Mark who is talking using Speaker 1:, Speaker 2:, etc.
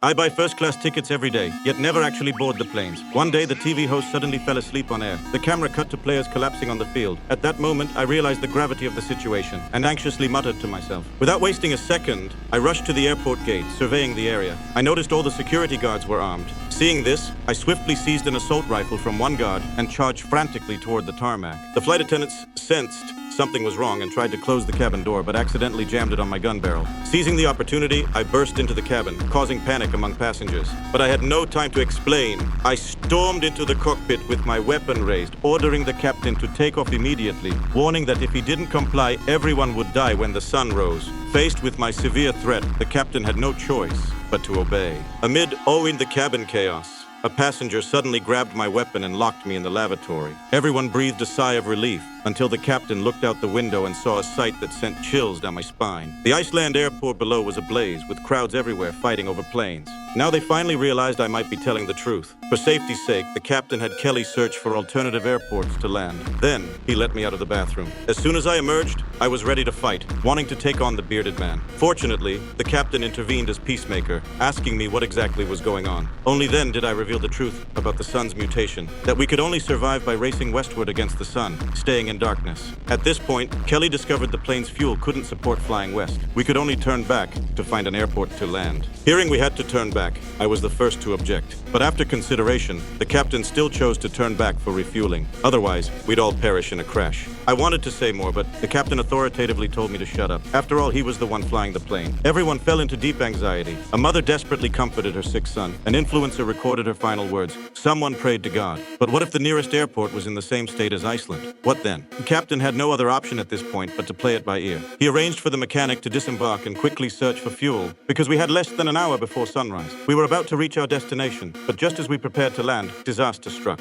Speaker 1: I buy first-class tickets every day, yet never actually board the planes. One day, the TV host suddenly fell asleep on air. The camera cut to players collapsing on the field. At that moment, I realized the gravity of the situation and anxiously muttered to myself. Without wasting a second, I rushed to the airport gate, surveying the area. I noticed all the security guards were armed. Seeing this, I swiftly seized an assault rifle from one guard and charged frantically toward the tarmac. The flight attendants sensed something was wrong and tried to close the cabin door, but accidentally jammed it on my gun barrel. Seizing the opportunity, I burst into the cabin, causing panic among passengers. But I had no time to explain. I stormed into the cockpit with my weapon raised, ordering the captain to take off immediately, warning that if he didn't comply, everyone would die when the sun rose. Faced with my severe threat, the captain had no choice but to obey. Amid owing the cabin chaos, a passenger suddenly grabbed my weapon and locked me in the lavatory. Everyone breathed a sigh of relief until the captain looked out the window and saw a sight that sent chills down my spine. The Iceland airport below was ablaze, with crowds everywhere fighting over planes. Now they finally realized I might be telling the truth. For safety's sake, the captain had Kelly search for alternative airports to land. Then, he let me out of the bathroom. As soon as I emerged, I was ready to fight, wanting to take on the bearded man. Fortunately, the captain intervened as peacemaker, asking me what exactly was going on. Only then did I reveal the truth about the sun's mutation, that we could only survive by racing westward against the sun, staying in darkness. At this point, Kelly discovered the plane's fuel couldn't support flying west. We could only turn back to find an airport to land. Hearing we had to turn back, I was the first to object. But after consideration, the captain still chose to turn back for refueling. Otherwise, we'd all perish in a crash. I wanted to say more, but the captain authoritatively told me to shut up. After all, he was the one flying the plane. Everyone fell into deep anxiety. A mother desperately comforted her sick son. An influencer recorded her final words. Someone prayed to God. But what if the nearest airport was in the same state as Iceland? What then? The captain had no other option at this point but to play it by ear. He arranged for the mechanic to disembark and quickly search for fuel, because we had less than an hour before sunrise. We were about to reach our destination, but just as we prepared to land, disaster struck.